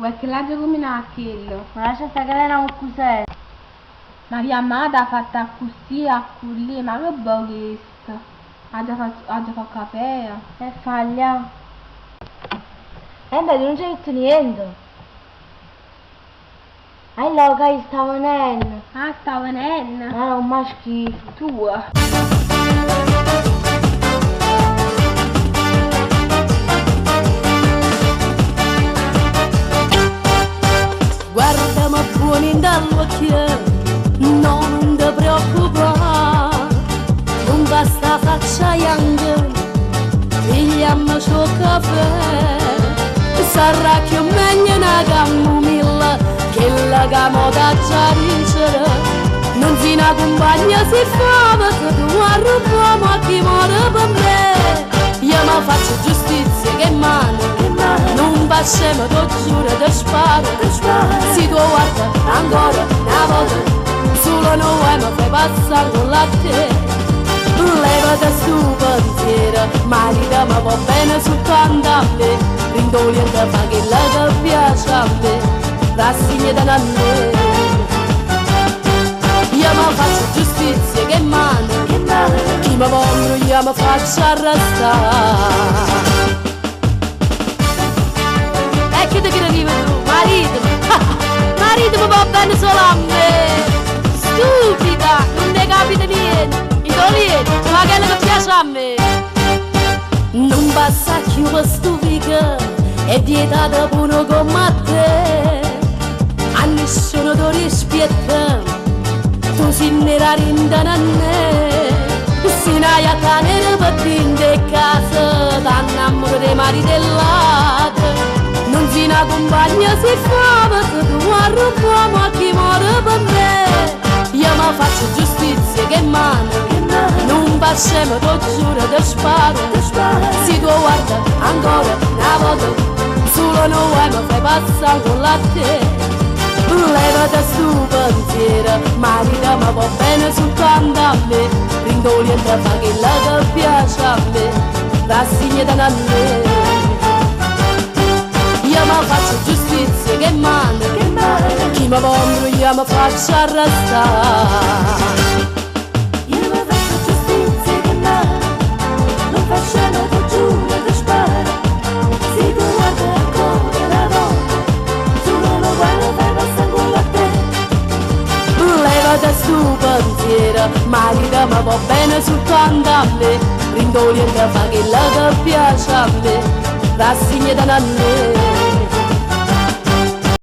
Perché la giocomina quello. Ma lascia stare che lei non cos'è. Ma mia madre ha fatto così, a quelli, ma che bello questo. Ha già fatto caffè. E faglia. Beh, non c'è detto niente. Allora che sta venendo. Ah, sta venendo. Ma non ma schifo. Tua. Guardami buoni dall'occhio, non ti preoccupare, non basta faccia young, pigliamo ciò caffè, sarà che meglio una camomilla, che la camo da già vincere, non si una compagna si fa, perché tu arrubiamo a chi muore per me, io mi faccio giustizia che mano. Non facciamo, ti giuro, ti sparo. Si tu guarda ancora una volta, solo noi mi fai passare con la te. Levati stu pensiero, marito mi va bene soltanto a me. Rindoliente fa che la che piace a me, rassegnati a me. Io mi faccio giustizia che mano, chi mi voglio io mi faccio arrestare. Che ti arriva tu, marito? Marito mi va bene solo a me. Stupida, non ne capita niente. Indoliente, ma quello che piace a me. Non basta più questo figa, è vietata pure come te. A nessuno ti rispetta, tu sei nera rindana a me. Se n'hai a tenere per dentro casa, t'annamoro dei mariti e l'altro. Non si una compagna si fa, perché tu arrubiamo a chi muore per me. Io mi faccio giustizia che mano, non facciamo, ti giuro, ti sparo. Si tu guarda ancora una volta, solo noi mi fai passare con la te. Levati stu pensiero, marito mi va bene soltanto a me. Rindoliente fa che la che piace a me, rassegnati a me. Io mi faccio giustizia che manda, chi mi voglio io mi faccio arrestare. Io mi faccio giustizia che manda, non facciamo ti giuro ti sparo. Se tu guarda ancora una volta, tu non lo guarda per passare con la te. Levati stu pensiero, marito mi va bene soltanto a me. Rindoliente fa che la che piace a me, rassegnati a me.